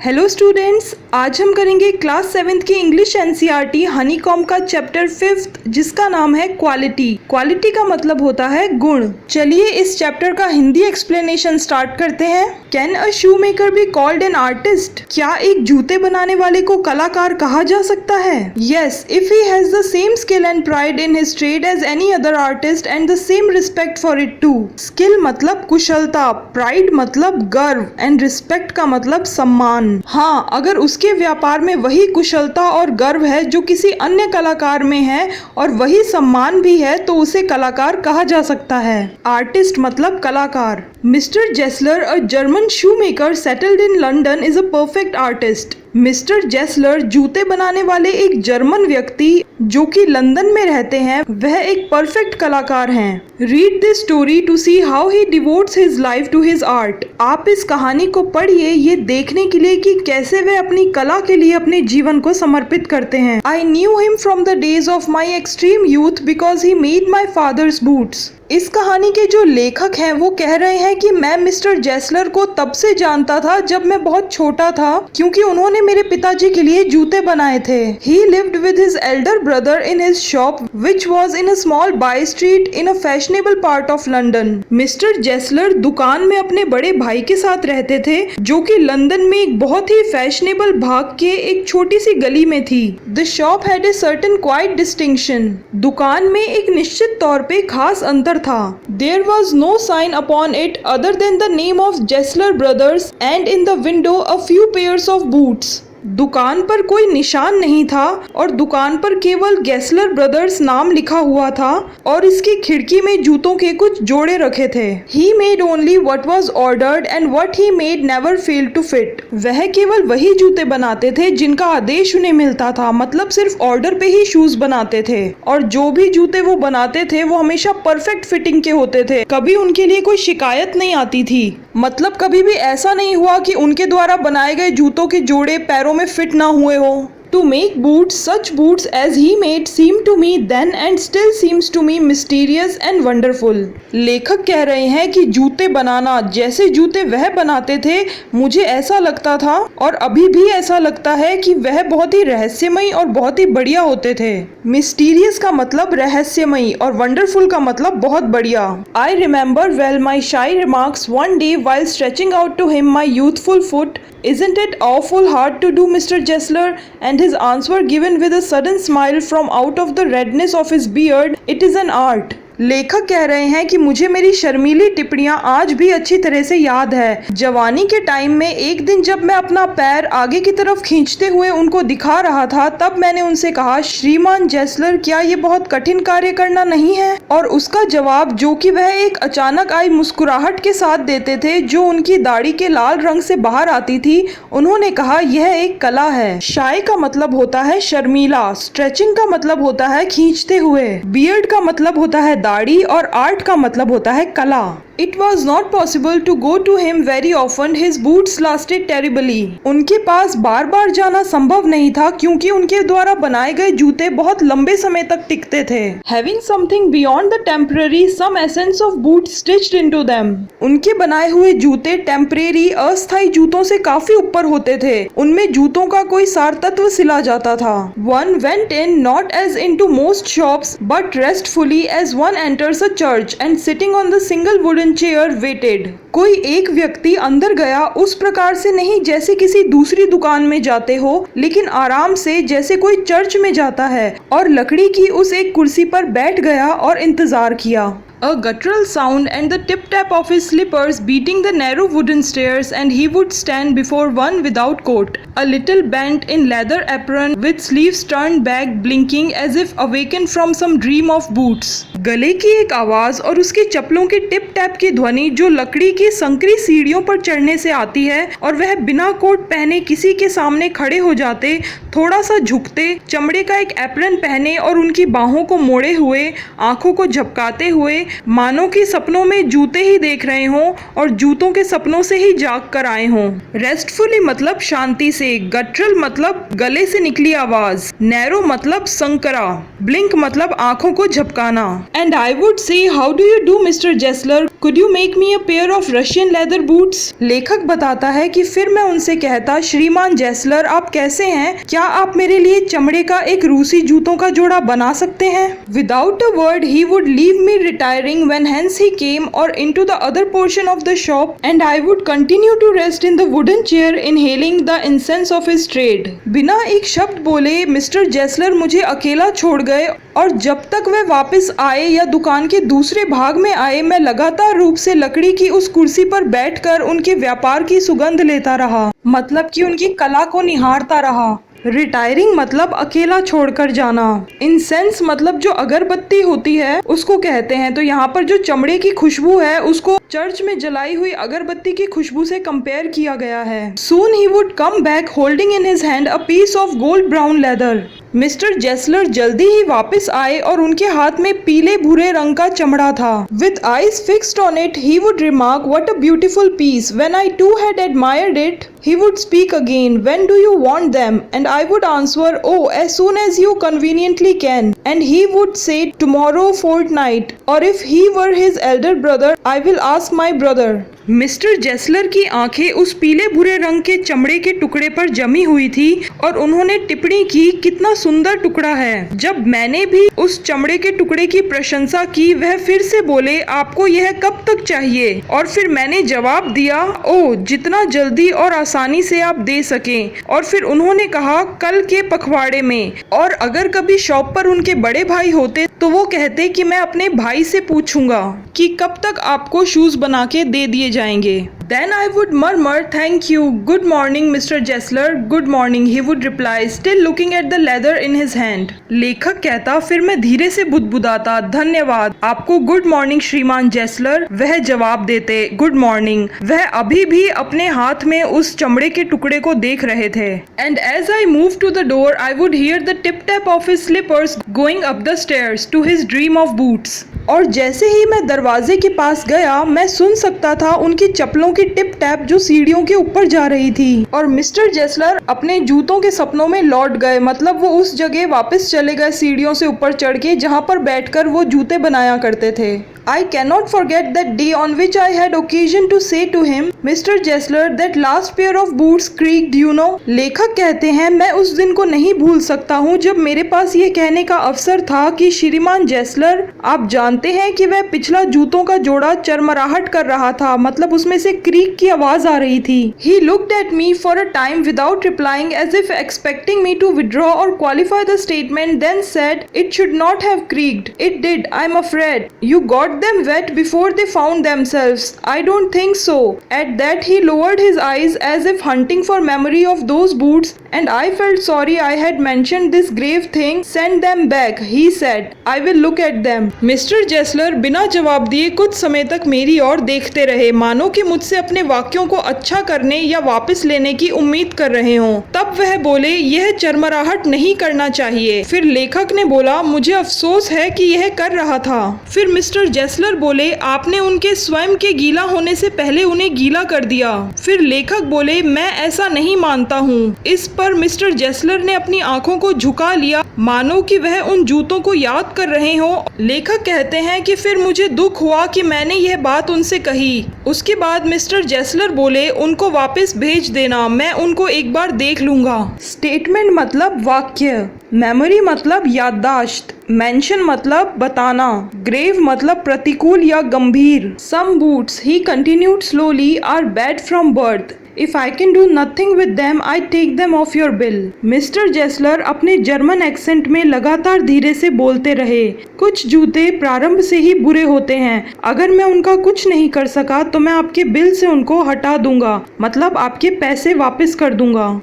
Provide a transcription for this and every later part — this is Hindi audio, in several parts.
हेलो स्टूडेंट्स, आज हम करेंगे क्लास 7th की इंग्लिश एनसीईआरटी हनीकॉम्ब का चैप्टर 5th जिसका नाम है क्वालिटी। क्वालिटी का मतलब होता है गुण। चलिए इस चैप्टर का हिंदी एक्सप्लेनेशन स्टार्ट करते हैं। Can a shoe maker be called an artist? क्या एक जूते बनाने वाले को कलाकार कहा जा सकता है? Yes, if he has the same skill and pride in his trade as any other artist and the same respect for it too. Skill मतलब कुशलता, प्राइड मतलब गर्व एंड रिस्पेक्ट का मतलब सम्मान। हाँ, अगर उसके व्यापार में वही कुशलता और गर्व है जो किसी अन्य कलाकार में है और वही सम्मान भी है तो उसे कलाकार कहा जा सकता है। आर्टिस्ट मतलब कलाकार। Mister Gessler, a German shoe maker settled in London, is a perfect artist. Mister Gessler जूते बनाने वाले एक जर्मन व्यक्ति जो कि लंदन में रहते हैं, वह एक परफेक्ट कलाकार हैं। Read this story to see how he devotes his life to his art. आप इस कहानी को पढ़िए ये देखने के लिए कि कैसे वे अपनी कला के लिए अपने जीवन को समर्पित करते हैं। I knew him from the days of my extreme youth because he made my father's boots. इस कहानी के जो लेखक हैं वो कह रहे हैं कि मैं मिस्टर जेसलर को तब से जानता था जब मैं बहुत छोटा था क्योंकि उन्होंने मेरे पिताजी के लिए जूते बनाए थे। He lived with his elder brother in his shop which was in a small by street in a fashionable part of London. Mister Gessler दुकान में अपने बड़े भाई के साथ रहते थे जो कि लंदन में एक बहुत ही फैशनेबल भाग के एक छोटी सी गली में थी। The shop had a certain quite distinction. दुकान में एक निश्चित तौर पे खास अंतर था। There was no sign upon it other than the name of Jessler Brothers and in the window a few pairs of boots. दुकान पर कोई निशान नहीं था और दुकान पर केवल गेसलर ब्रदर्स नाम लिखा हुआ था और इसकी खिड़की में जूतों के कुछ जोड़े रखे थे। He made only what was ordered and what he made never failed to fit. वह केवल वही जूते बनाते थे जिनका आदेश उन्हें मिलता था, मतलब सिर्फ ऑर्डर पे ही शूज बनाते थे और जो भी जूते वो बनाते थे वो हमेशा परफेक्ट फिटिंग के होते थे। कभी उनके लिए कोई शिकायत नहीं आती थी, मतलब कभी भी ऐसा नहीं हुआ कि उनके द्वारा बनाए गए जूतों के जोड़े पैरों में फिट ना हुए हो। To make boots, such boots as he made seem to me then and still seems to me mysterious and wonderful. लेखक कह रहे हैं कि जूते बनाना, जैसे जूते वह बनाते थे, मुझे ऐसा लगता था और अभी भी ऐसा लगता है कि वह बहुत ही रहस्यमयी और बहुत ही बढ़िया होते थे। Mysterious का मतलब रहस्यमयी और wonderful का मतलब बहुत बढ़िया। I remember well my shy remarks one day while stretching out to him my youthful foot. Isn't it awful hard to do, Mr. Jessler? And his answer given with a sudden smile from out of the redness of his beard, it is an art. लेखक कह रहे हैं कि मुझे मेरी शर्मीली टिप्पणियां आज भी अच्छी तरह से याद है। जवानी के टाइम में एक दिन जब मैं अपना पैर आगे की तरफ खींचते हुए उनको दिखा रहा था तब मैंने उनसे कहा, श्रीमान जेसलर, क्या ये बहुत कठिन कार्य करना नहीं है? और उसका जवाब, जो कि वह एक अचानक आई मुस्कुराहट के साथ देते थे जो उनकी दाढ़ी के लाल रंग से बाहर आती थी, उन्होंने कहा, यह एक कला है। शाय का मतलब होता है शर्मीला, स्ट्रेचिंग का मतलब होता है खींचते हुए, बियर्ड का मतलब होता है दाढ़ी और आर्ट का मतलब होता है कला। It was not possible to go to him very often. His boots lasted terribly. उनके पास बार बार जाना संभव नहीं था क्योंकि उनके द्वारा बनाए गए जूते बहुत लंबे समय तक टिकते थे। Having something beyond the temporary, some essence of boot stitched into them. उनके बनाए हुए जूते टेम्परेरी, अस्थायी जूतों से काफी ऊपर होते थे। उनमें जूतों का कोई सार तत्व सिला जाता था। One went in not as into most shops, but restfully as one enters a church and sitting on the single wooden chair waited. कोई एक व्यक्ति अंदर गया उस प्रकार से नहीं जैसे किसी दूसरी दुकान में जाते हो, लेकिन आराम से जैसे कोई चर्च में जाता है और लकड़ी की उस एक कुर्सी पर बैठ गया और इंतजार किया। A guttural sound and the tip-tap of his slippers beating the narrow wooden stairs and he would stand before one without coat, a little bent in leather apron with sleeves turned back blinking as if awakened from some dream of boots. गले की एक आवाज और उसकी चप्पलों की टिप टैप की ध्वनि जो लकड़ी की संकरी सीढ़ियों पर चढ़ने से आती है और वह बिना कोट पहने किसी के सामने खड़े हो जाते, थोड़ा सा झुकते, चमड़े का एक एप्रन पहने और उनकी बाहों को मोड़े हुए, आंखों को झपकाते हुए, मानो कि सपनों में जूते ही देख रहे हों और जूतों के सपनों से ही जाग कर आए हों। रेस्टफुली मतलब शांति से, गटरल मतलब गले से निकली आवाज, नैरो मतलब संकरा, ब्लिंक मतलब आंखों को झपकाना, And I would say, how do you do, Mr. Jessler? Could you make me a pair of Russian leather boots? लेखक बताता है कि फिर मैं उनसे कहता, श्रीमान जेसलर आप कैसे हैं? क्या आप मेरे लिए चमड़े का एक रूसी जूतों का जोड़ा बना सकते हैं? Without a word, he would leave me retiring when hence he came or into the other portion of the shop, and I would continue to rest in the wooden chair inhaling the incense of his trade. बिना एक शब्द बोले मिस्टर जेसलर मुझे अकेला छोड़ गए और जब तक वे वापस आए या दुकान के दूसरे भाग में आए, मैं लगातार रूप से लकड़ी की उस कुर्सी पर बैठकर उनके व्यापार की सुगंध लेता रहा, मतलब कि उनकी कला को निहारता रहा। रिटायरिंग मतलब अकेला छोड़कर जाना। इंसेंस मतलब जो अगरबत्ती होती है उसको कहते हैं, तो यहाँ पर जो चमड़े की खुशबू है उसको चर्च में जलाई हुई अगरबत्ती की खुशबू से कंपेयर किया गया है। Soon he would come back holding in his hand a piece of gold brown leather. Mister Gessler जल्दी ही वापस आए और उनके हाथ में पीले भूरे रंग का चमड़ा था। With eyes fixed on it, he would remark, "What a beautiful piece." When I too had admired it, he would speak again, "When do you want them?" And I would answer, "Oh, as soon as you conveniently can." And he would say, "Tomorrow fortnight." Or if he were his elder brother, I will ask my brother. Mister Gessler की आंखें उस पीले भूरे रंग के चमड़े के टुकड़े पर जमी हुई थी और उन्होंने टिप्पणी की, कितना सुंदर टुकड़ा है। जब मैंने भी उस चमड़े के टुकड़े की प्रशंसा की, वह फिर से बोले, आपको यह कब तक चाहिए? और फिर मैंने जवाब दिया, ओह, जितना जल्दी और आसानी से आप दे सकें। और फिर उन्होंने कहा, कल के पखवाड़े में। और अगर कभी शॉप पर उनके बड़े भाई होते तो वो कहते कि मैं अपने भाई से पूछूंगा कि कब तक आपको शूज बना के दे दिए जाएंगे। Then I would murmur, "Thank you. Good morning, Mr. Jessler." "Good morning," he would reply, still looking at the leather in his hand. लेखक कहता, फिर मैं धीरे से बुदबुदाता, धन्यवाद, आपको गुड मॉर्निंग श्रीमान जेसलर। वह जवाब देते, गुड मॉर्निंग। वह अभी भी अपने हाथ में उस चमड़े के टुकड़े को देख रहे थे। And as I moved to the door, I would hear the tip-tap of his slippers going up the stairs to his dream of boots. और जैसे ही मैं दरवाजे के पास गया, मैं सुन सकता था उनकी चप्पलों की टिप टैप जो सीढ़ियों के ऊपर जा रही थी। और मिस्टर जेसलर अपने जूतों के सपनों में लौट गए, मतलब वो उस जगह वापस चले गए सीढ़ियों से ऊपर चढ़ के जहाँ पर बैठकर वो जूते बनाया करते थे। I cannot forget that day on which I had occasion to say to him, "Mr. Jessler, that last pair of boots creaked, you know." लेखक कहते हैं, मैं उस दिन को नहीं भूल सकता हूँ जब मेरे पास ये कहने का अवसर था कि श्रीमान जेसलर, आप जानते हैं कि वह पिछला जूतों का जोड़ा चरमराहट कर रहा था, मतलब उसमें से क्रीक की आवाज आ रही थी। He looked at me for a time without replying, as if expecting me to withdraw or qualify the statement, then said, "It should not have creaked." "It did, I'm afraid. You got them wet before they found themselves." "I don't think so." At that he lowered his eyes as if hunting for memory of those boots, and I felt sorry I had mentioned this grave thing. "Send them back," he said. "I will look at them." Mister Gessler बिना जवाब दिए कुछ समय तक मेरी ओर देखते रहे, मानो कि मुझसे अपने वाक्यों को अच्छा करने या वापस लेने की उम्मीद कर रहे हों। तब वह बोले, यह चरमराहट नहीं करना चाहिए। फिर लेखक ने बोला, मुझे अफसोस है कि यह कर रहा था। फिर मिस्टर जेसलर बोले, आपने उनके स्वयं के गीला होने से पहले उन्हें गीला कर दिया। फिर लेखक बोले, मैं ऐसा नहीं मानता हूँ। इस पर मिस्टर जेसलर ने अपनी आंखों को झुका लिया, मानो कि वह उन जूतों को याद कर रहे हो। लेखक कहते हैं कि फिर मुझे दुख हुआ कि मैंने यह बात उनसे कही। उसके बाद मिस्टर जेसलर बोले, उनको वापस भेज देना, मैं उनको एक बार देख लूंगा। स्टेटमेंट मतलब वाक्य, मेमोरी मतलब याददाश्त, मेंशन मतलब बताना, ग्रेव मतलब प्रतिकूल या गंभीर। Some boots, he continued slowly, are bad from birth. If I can do nothing with them, I take them off your bill. Mister Gessler अपने जर्मन एक्सेंट में लगातार धीरे से बोलते रहे, कुछ जूते प्रारंभ से ही बुरे होते हैं, अगर मैं उनका कुछ नहीं कर सका तो मैं आपके बिल से उनको हटा दूंगा, मतलब आपके पैसे वापस कर दूंगा।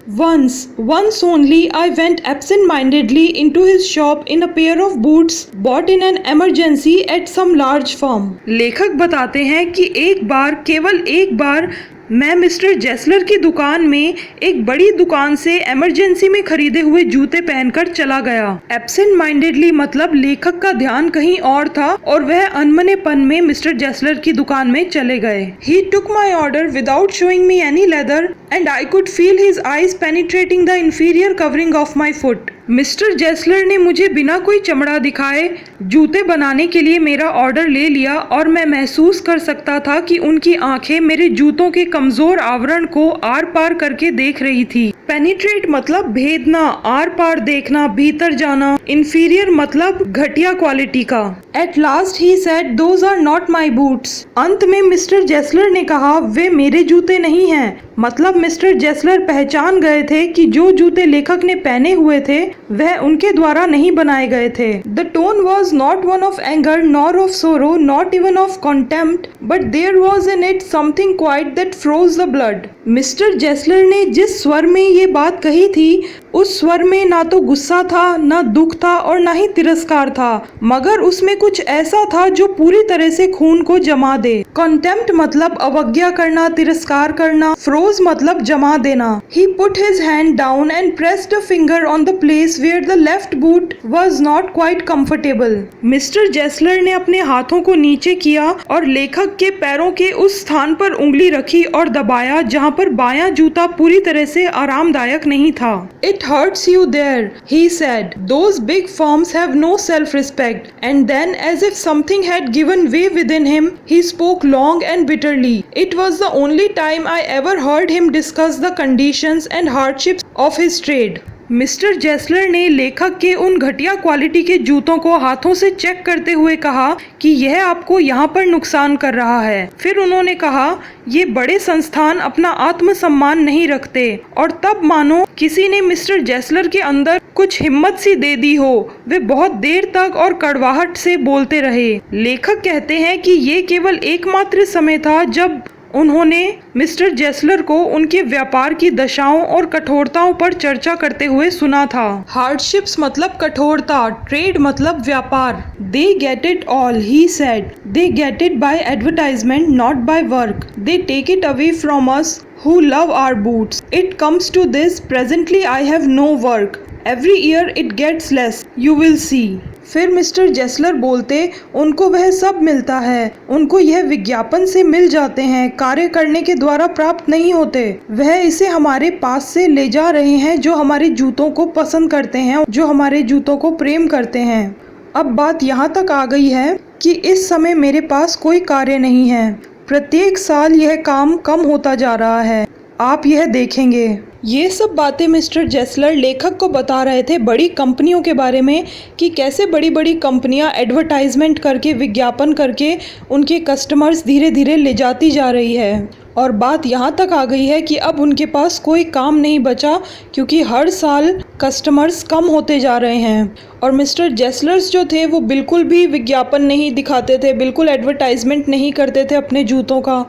Once only I went absent-mindedly into his shop in a pair of boots bought in an emergency at some large firm. लेखक बताते हैं कि एक बार, केवल एक बार मैं मिस्टर जेसलर की दुकान में एक बड़ी दुकान से इमरजेंसी में खरीदे हुए जूते पहनकर चला गया। एब्सेंट माइंडेडली मतलब लेखक का ध्यान कहीं और था और वह अनमनेपन में मिस्टर जेसलर की दुकान में चले गए। He took my order without showing me any leather and I could feel his eyes penetrating the inferior covering of my foot. Mister Gessler ने मुझे बिना कोई चमड़ा दिखाए जूते बनाने के लिए मेरा ऑर्डर ले लिया और मैं महसूस कर सकता था कि उनकी आंखें मेरे जूतों के कमजोर आवरण को आर पार करके देख रही थी। पेनिट्रेट मतलब भेदना, आर पार देखना, भीतर जाना। इंफीरियर मतलब घटिया क्वालिटी का। At last he said those are not my boots. अंत में मिस्टर जेसलर ने कहा वे मेरे जूते नहीं हैं। मतलब मिस्टर जेसलर पहचान गए थे कि जो जूते लेखक ने पहने हुए थे वह उनके द्वारा नहीं बनाए गए थे। The tone was not one of anger nor of sorrow not even of contempt but there was in it something quiet that froze the blood. Mister Gessler ने जिस स्वर में ये बात कही थी उस स्वर में ना तो गुस्सा था, ना दुख था और ना ही तिरस्कार था, मगर उसमें कुछ ऐसा था जो पूरी तरह से खून को जमा दे। कॉन्टेम्प्ट मतलब अवज्ञा करना, तिरस्कार करना। फ्रोज मतलब जमा देना। He put his hand down and pressed a finger on the place where the left boot was not quite comfortable. Mister Gessler ने अपने हाथों को नीचे किया और लेखक के पैरों के उस स्थान पर उंगली रखी और दबाया जहां पर बायां जूता पूरी तरह से आरामदायक नहीं था। It hurts you there, he said. Those big forms have no self-respect. And then, as if something had given way within him, he spoke long and bitterly. It was the only time I ever heard him discuss the conditions and hardships of his trade. Mister Gessler ने लेखक के उन घटिया क्वालिटी के जूतों को हाथों से चेक करते हुए कहा कि यह आपको यहाँ पर नुकसान कर रहा है। फिर उन्होंने कहा ये बड़े संस्थान अपना आत्मसम्मान नहीं रखते। और तब मानो किसी ने मिस्टर जेसलर के अंदर कुछ हिम्मत सी दे दी हो। वे बहुत देर तक और कड़वाहट से बोलते रहे। लेखक कहते हैं कि ये केवल एकमात्र समय था जब उन्होंने मिस्टर जेसलर को उनके व्यापार की दशाओं और कठोरताओं पर चर्चा करते हुए सुना था। हार्डशिप्स मतलब कठोरता, ट्रेड मतलब व्यापार। They get it all, he said. They get it by advertisement, not by work. They take it away from us who love our boots. It comes to this, presently I have no work. Every year it gets less. You will see. फिर मिस्टर जेसलर बोलते उनको वह सब मिलता है, उनको यह विज्ञापन से मिल जाते हैं, कार्य करने के द्वारा प्राप्त नहीं होते। वह इसे हमारे पास से ले जा रहे हैं जो हमारे जूतों को पसंद करते हैं, जो हमारे जूतों को प्रेम करते हैं। अब बात यहाँ तक आ गई है कि इस समय मेरे पास कोई कार्य नहीं है। प्रत्येक साल यह काम कम होता जा रहा है, आप यह देखेंगे। ये सब बातें मिस्टर जेसलर लेखक को बता रहे थे बड़ी कंपनियों के बारे में कि कैसे बड़ी बड़ी कंपनियां एडवर्टाइजमेंट करके, विज्ञापन करके उनके कस्टमर्स धीरे धीरे ले जाती जा रही है। और बात यहाँ तक आ गई है कि अब उनके पास कोई काम नहीं बचा क्योंकि हर साल कस्टमर्स कम होते जा रहे हैं। और मिस्टर जेसलर्स जो थे वो बिल्कुल भी विज्ञापन नहीं दिखाते थे, बिल्कुल एडवर्टाइजमेंट नहीं करते थे अपने जूतों का।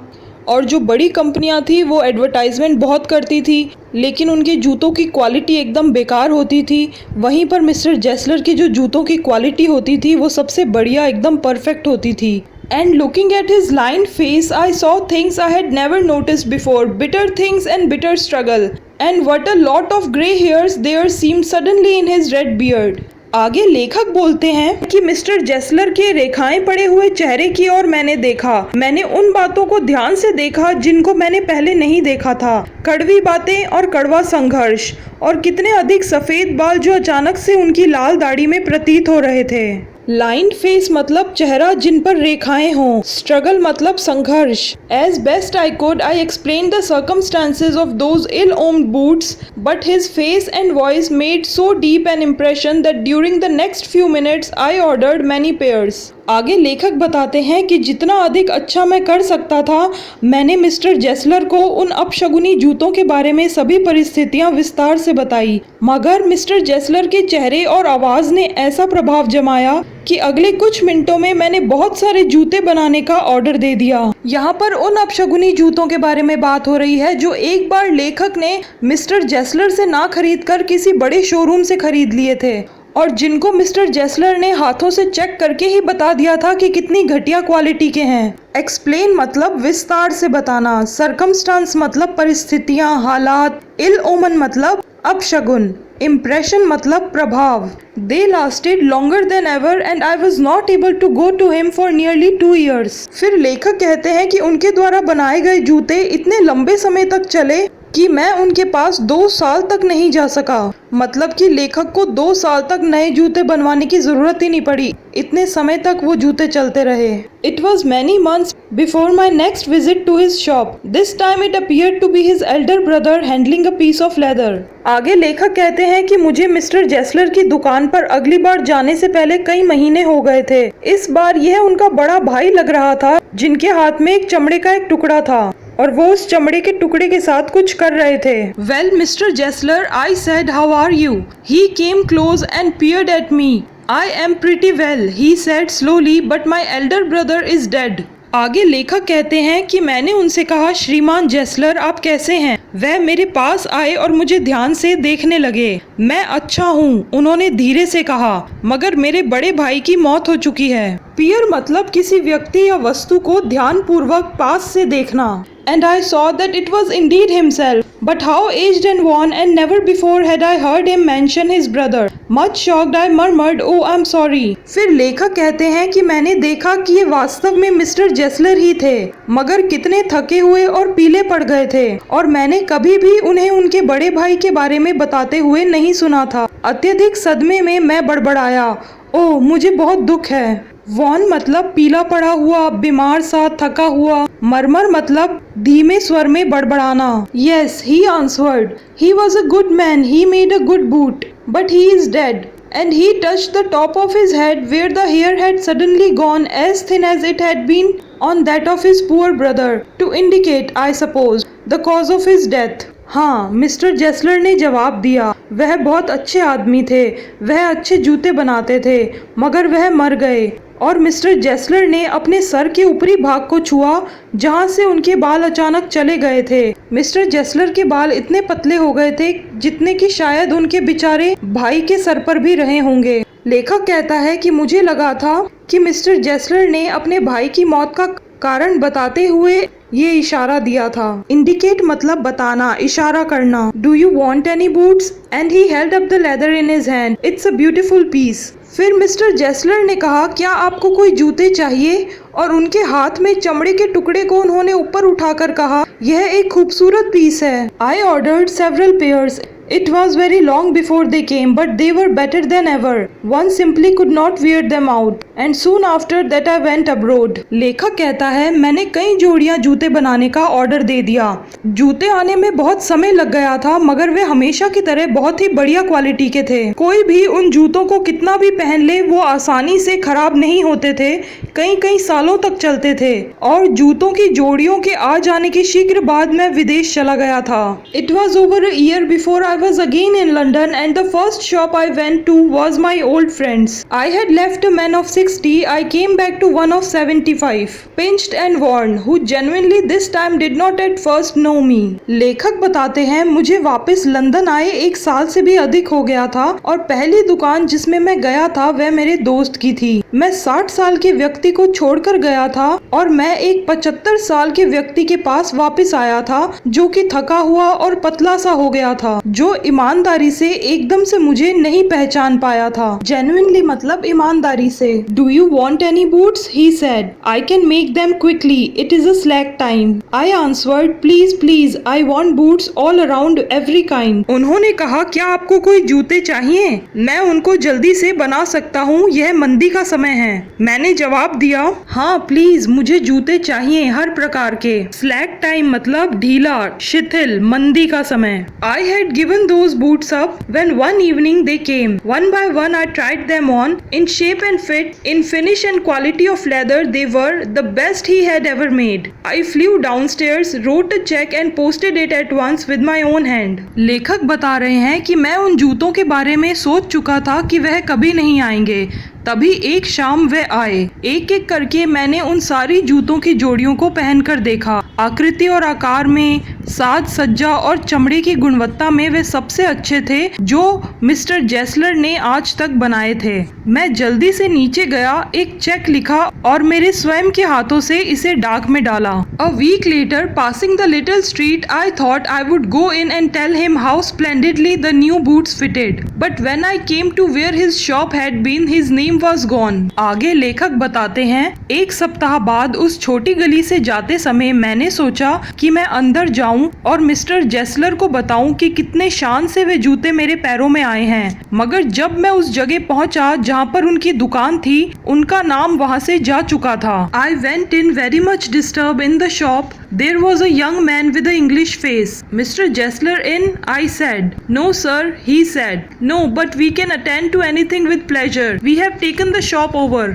और जो बड़ी कंपनियां थी वो एडवर्टाइजमेंट बहुत करती थी लेकिन उनके जूतों की क्वालिटी एकदम बेकार होती थी। वहीं पर मिस्टर जेसलर की जो जूतों की क्वालिटी होती थी वो सबसे बढ़िया, एकदम परफेक्ट होती थी। And looking at his lined face, I saw things I had never noticed before, bitter things and bitter struggle. And what a lot of grey hairs there seemed suddenly in his red beard. आगे लेखक बोलते हैं कि मिस्टर जेसलर के रेखाएं पड़े हुए चेहरे की ओर मैंने देखा। मैंने उन बातों को ध्यान से देखा जिनको मैंने पहले नहीं देखा था। कड़वी बातें और कड़वा संघर्ष, और कितने अधिक सफेद बाल जो अचानक से उनकी लाल दाढ़ी में प्रतीत हो रहे थे। लाइन्ड फेस मतलब चेहरा जिन पर रेखाएं हों। स्ट्रगल मतलब संघर्ष। As best I could I explain the circumstances of those ill omened boots but his face and voice made so deep an impression that during the next few minutes I ordered many pairs. आगे लेखक बताते हैं कि जितना अधिक अच्छा मैं कर सकता था, मैंने मिस्टर जेसलर को उन अपशगुनी जूतों के बारे में सभी परिस्थितियां विस्तार से बताई, मगर मिस्टर जेसलर के चेहरे और आवाज ने ऐसा प्रभाव जमाया कि अगले कुछ मिनटों में मैंने बहुत सारे जूते बनाने का ऑर्डर दे दिया। यहाँ पर उन अपशगुनी जूतों के बारे में बात हो रही है जो एक बार लेखक ने मिस्टर जेसलर से ना खरीदकर किसी बड़े शोरूम से खरीद लिए थे और जिनको मिस्टर जेसलर ने हाथों से चेक करके ही बता दिया था कि कितनी घटिया क्वालिटी के हैं। एक्सप्लेन मतलब विस्तार से बताना। सर्कमस्टांस मतलब परिस्थितियां, हालात। इल ओमन मतलब अपशगुन। इम्प्रेशन मतलब प्रभाव। They lasted longer than ever and I was not able to go to him for nearly 2 years। फिर लेखक कहते हैं कि उनके द्वारा बनाए गए जूते इतने लंबे समय तक चले कि मैं उनके पास 2 साल तक नहीं जा सका। मतलब कि लेखक को 2 साल तक नए जूते बनवाने की जरूरत ही नहीं पड़ी, इतने समय तक वो जूते चलते रहे। It was many months before my next visit to his shop. This time it appeared to be his elder brother handling a piece of leather. आगे लेखक कहते हैं कि मुझे मिस्टर जेसलर की दुकान पर अगली बार जाने से पहले कई महीने हो गए थे। इस बार यह उनका बड़ा भाई लग रहा था, जिनके हाथ में एक चमड़े का एक टुकड़ा था और वो उस चमड़े के टुकड़े के साथ कुछ कर रहे थे। Well, Mr. Jessler, I said, how are you? He came close and peered at me. I am pretty well, he said slowly, but my elder brother is dead. आगे लेखक कहते हैं कि मैंने उनसे कहा, श्रीमान जेसलर आप कैसे हैं? वह मेरे पास आए और मुझे ध्यान से देखने लगे। मैं अच्छा हूँ, उन्होंने धीरे से कहा, मगर मेरे बड़े भाई की मौत हो चुकी है। पीयर मतलब किसी व्यक्ति या वस्तु को ध्यान पूर्वक पास से देखना। And I saw that it was indeed himself. But how aged and worn, and never before had I heard him mention his brother. Much shocked, I murmured, "Oh, I'm sorry." फिर लेखक कहते हैं कि मैंने देखा कि ये वास्तव में मिस्टर जेसलर ही थे, मगर कितने थके हुए और पीले पड़ गए थे, और मैंने कभी भी उन्हें उनके बड़े भाई के बारे में बताते हुए नहीं सुना था। अत्यधिक सदमे में मैं बड़बड़ाया, ओह मुझे बहुत दुख है। वॉन मतलब पीला पड़ा हुआ, बीमार सा, थका हुआ। मरमर मतलब धीमे स्वर में बड़बड़ाना। Yes, he answered. He was a good man. He made a good boot. But he is dead. And he touched the top of his head where the hair had suddenly gone as thin as it had been on that of his poor brother, to indicate, I suppose, the cause of his death. हाँ, मिस्टर जेसलर ने जवाब दिया, वह बहुत अच्छे आदमी थे, वह अच्छे जूते बनाते थे, मगर वह मर गए। और मिस्टर जेसलर ने अपने सर के ऊपरी भाग को छुआ जहां से उनके बाल अचानक चले गए थे। मिस्टर जेसलर के बाल इतने पतले हो गए थे जितने कि शायद उनके बेचारे भाई के सर पर भी रहे होंगे। लेखक कहता है कि मुझे लगा था कि मिस्टर जेसलर ने अपने भाई की मौत का कारण बताते हुए ये इशारा दिया था। इंडिकेट मतलब बताना, इशारा करना। Do you want any boots? And he held up the leather in his hand. It's a beautiful piece. फिर मिस्टर जेसलर ने कहा, क्या आपको कोई जूते चाहिए? और उनके हाथ में चमड़े के टुकड़े को उन्होंने ऊपर उठाकर कहा, यह एक खूबसूरत पीस है। I ordered several pairs. It was very long before they came, but they were better than ever. One simply could not wear them out. And soon after that I went abroad. लेखक कहता है, मैंने कई जोड़ियां जूते बनाने का ऑर्डर दे दिया। जूते आने में बहुत समय लग गया था, मगर वे हमेशा की तरह बहुत ही बढ़िया क्वालिटी के थे। कोई भी उन जूतों को कितना भी पहन ले, वो आसानी से खराब नहीं होते थे, कई कई सालों तक चलते थे। और जूतों की जोड़ियों के आ जाने के शीघ्र बाद मैं विदेश चला गया था। It was over a year before I was again in London, and the first shop I went to was my old friend's. I had left a man of 60. I came back to one of 75, pinched and worn, who genuinely this time did not at first know me. लेखक बताते हैं, मुझे वापस लंदन आए 1 साल से भी अधिक हो गया था, और पहली दुकान जिसमें मैं गया था वह मेरे दोस्त की थी। मैं 60 साल के व्यक्ति को छोड़कर गया था, और मैं एक 75 साल के व्यक्ति के पास वापस आया था, जो कि थका हुआ और पतला सा हो गया था, जो ईमानदारी से एकदम से मुझे नहीं पहचान पाया था। जेन्युइनली मतलब ईमानदारी से। Do you want any boots? He said, I can make them quickly, it is a slack time. I answered, please please, I want boots all around every kind. उन्होंने कहा, क्या आपको कोई जूते चाहिए? मैं उनको जल्दी से बना सकता हूँ, यह मंदी का समय है। मैंने जवाब दिया, हाँ प्लीज, मुझे जूते चाहिए हर प्रकार के। स्लैक टाइम मतलब ढीला, शिथिल, मंदी का समय। I had given those boots up when one evening they came. One by one I tried them on. In shape and fit, in finish and quality of leather, they were the best he had ever made. I flew downstairs, wrote a check and posted it at once with my own hand. लेखक बता रहे हैं कि मैं उन जूतों के बारे में सोच चुका था कि वह कभी नहीं आएंगे। तभी एक शाम वे आए। एक एक करके मैंने उन सारी जूतों की जोड़ियों को पहनकर देखा। आकृति और आकार में, साज सज्जा और चमड़े की गुणवत्ता में वे सबसे अच्छे थे जो मिस्टर जेसलर ने आज तक बनाए थे। मैं जल्दी से नीचे गया, एक चेक लिखा और मेरे स्वयं के हाथों से इसे डाक में डाला। A week later, passing the little street, I thought I would go in and tell him how splendidly the new boots fitted, but when I came to where his shop had been, his name was gone. आगे लेखक बताते हैं, 1 सप्ताह बाद उस छोटी गली से जाते समय मैंने सोचा कि मैं अंदर जाऊं जाऊं और मिस्टर जेसलर को बताऊं कि कितने शान से वे जूते मेरे पैरों में आए हैं। मगर जब मैं उस जगह पहुंचा जहां पर उनकी दुकान थी, उनका नाम वहां से जा चुका था। I went in very much disturb in the shop. There was a young man with an English face. Mr. Jessler in? I said. No sir, he said. No, but we can attend to anything with pleasure. We have taken the shop over.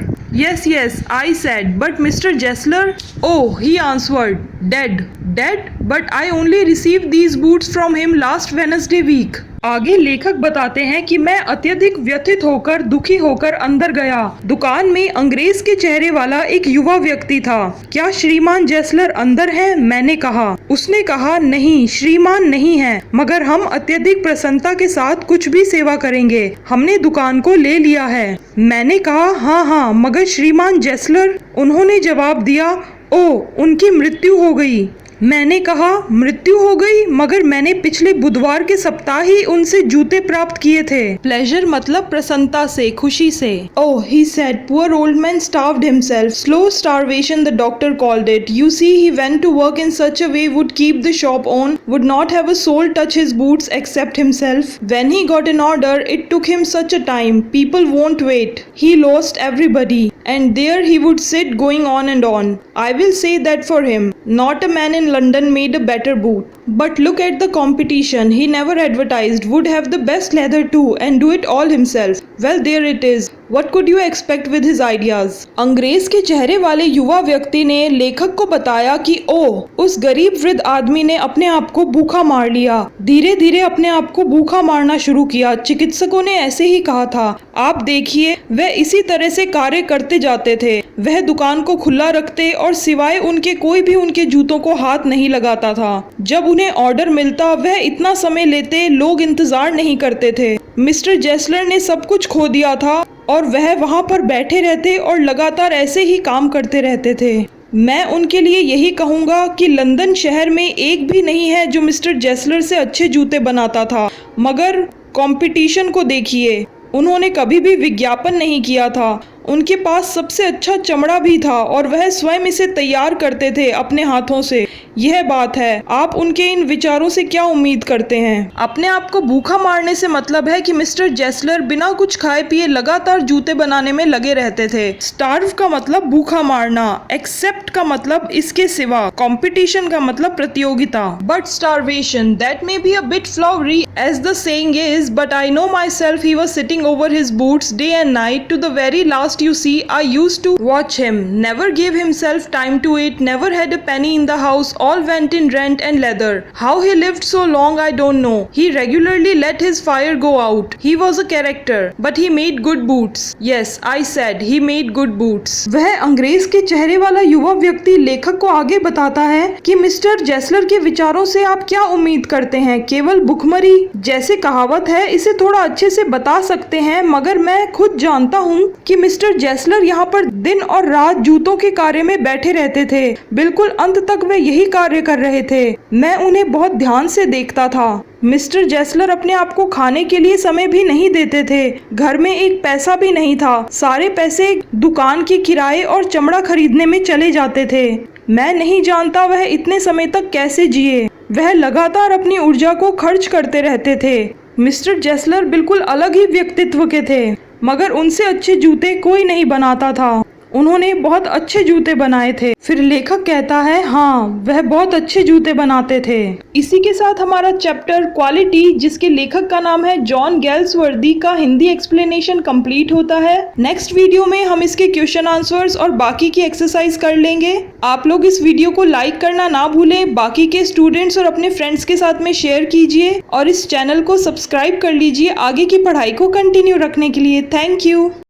Yes, I said. But Mr. Jessler? Oh, he answered. Dead. Dead? But I only received these boots from him last Wednesday week. आगे लेखक बताते हैं कि मैं अत्यधिक व्यथित होकर दुखी होकर अंदर गया। दुकान में अंग्रेज के चेहरे वाला एक युवा व्यक्ति था। क्या श्रीमान जेसलर अंदर है? मैंने कहा। उसने कहा नहीं, श्रीमान नहीं है, मगर हम अत्यधिक प्रसन्नता के साथ कुछ भी सेवा करेंगे। हमने दुकान को ले लिया है। मैंने कहा हाँ, मगर श्रीमान जेसलर? उन्होंने जवाब दिया, ओ, उनकी मृत्यु हो गई। मैंने कहा मृत्यु हो गई, मगर मैंने पिछले बुधवार के सप्ताह ही उनसे जूते प्राप्त किए थे। प्लेजर मतलब प्रसन्नता से, खुशी से। ओह, he said, poor old man starved himself. Slow starvation the doctor called it. You see, he went to work in such a way would keep the shop on, would not have a soul touch his boots except himself. When he got an order, it took him such a time. People won't wait. He lost everybody. And there he would sit going on and on. I will say that for him. Not a man in London made a better boot. But look at the competition. He never advertised, would have the best leather too and do it all himself. Well, there it is. What could you expect with his ideas? अंग्रेज के चेहरे वाले युवा व्यक्ति ने लेखक को बताया कि ओह, उस गरीब वृद्ध आदमी ने अपने आप को भूखा मार लिया। धीरे धीरे अपने आप को भूखा मारना शुरू किया। चिकित्सकों ने ऐसे ही कहा था। आप देखिए, वह इसी तरह से कार्य करते जाते थे। वह दुकान को खुला रखते और सिवाय उनके कोई भी उनके जूतों को हाथ नहीं लगाता था। जब उन्हें ऑर्डर मिलता, वह इतना समय लेते, लोग इंतजार नहीं करते थे। मिस्टर जेसलर ने सब कुछ खो दिया था और वह वहां पर बैठे रहते और लगातार ऐसे ही काम करते रहते थे। मैं उनके लिए यही कहूँगा कि लंदन शहर में एक भी नहीं है जो मिस्टर जेसलर से अच्छे जूते बनाता था। मगर कंपटीशन को देखिए, उन्होंने कभी भी विज्ञापन नहीं किया था। उनके पास सबसे अच्छा चमड़ा भी था और वह स्वयं इसे तैयार करते थे अपने हाथों से। यह बात है। आप उनके इन विचारों से क्या उम्मीद करते हैं? अपने आप को भूखा मारने से मतलब है कि मिस्टर जेसलर बिना कुछ खाए पिए लगातार जूते बनाने में लगे रहते थे। स्टार्व का मतलब भूखा मारना, एक्सेप्ट का मतलब इसके सिवा, कंपटीशन का मतलब प्रतियोगिता। But starvation, that may be a bit flowery as the saying is, but I know myself he was sitting over his boots day and night to the very last. You see, I used to watch him. Never gave himself time to eat, never had a penny in the house, all went in rent and leather. How he lived so long I don't know. He regularly let his fire go out. He was a character, but he made good boots. Yes, I said he made good boots. वह अंग्रेज के चेहरे वाला युवा व्यक्ति लेखक को आगे बताता है कि मिस्टर जेसलर के विचारों से आप क्या उम्मीद करते हैं? केवल भुखमरी? जैसे कहावत है, इसे थोड़ा अच्छे से बता सकते हैं, मगर मैं खुद जानता हूँ कि मिस्टर जेसलर यहाँ पर दिन और रात जूतों के कार्य में बैठे रहते थे। बिल्कुल अंत तक वे यही कार्य कर रहे थे। मैं उन्हें बहुत ध्यान से देखता था। मिस्टर जेसलर अपने आप को खाने के लिए समय भी नहीं देते थे। घर में एक पैसा भी नहीं था। सारे पैसे दुकान की किराए और चमड़ा खरीदने में चले जाते थे। मैं नहीं जानता वह इतने समय तक कैसे जिए। वह लगातार अपनी ऊर्जा को खर्च करते रहते थे। मिस्टर जेसलर बिल्कुल अलग ही व्यक्तित्व के थे, मगर उनसे अच्छे जूते कोई नहीं बनाता था। उन्होंने बहुत अच्छे जूते बनाए थे। फिर लेखक कहता है, हाँ, वह बहुत अच्छे जूते बनाते थे। इसी के साथ हमारा चैप्टर क्वालिटी, जिसके लेखक का नाम है जॉन गेल्सवर्दी, का हिंदी एक्सप्लेनेशन कंप्लीट होता है। नेक्स्ट वीडियो में हम इसके क्वेश्चन आंसर्स और बाकी की एक्सरसाइज कर लेंगे। आप लोग इस वीडियो को लाइक करना ना भूलें, बाकी के स्टूडेंट्स और अपने फ्रेंड्स के साथ में शेयर कीजिए और इस चैनल को सब्सक्राइब कर लीजिए आगे की पढ़ाई को कंटिन्यू रखने के लिए। Thank you.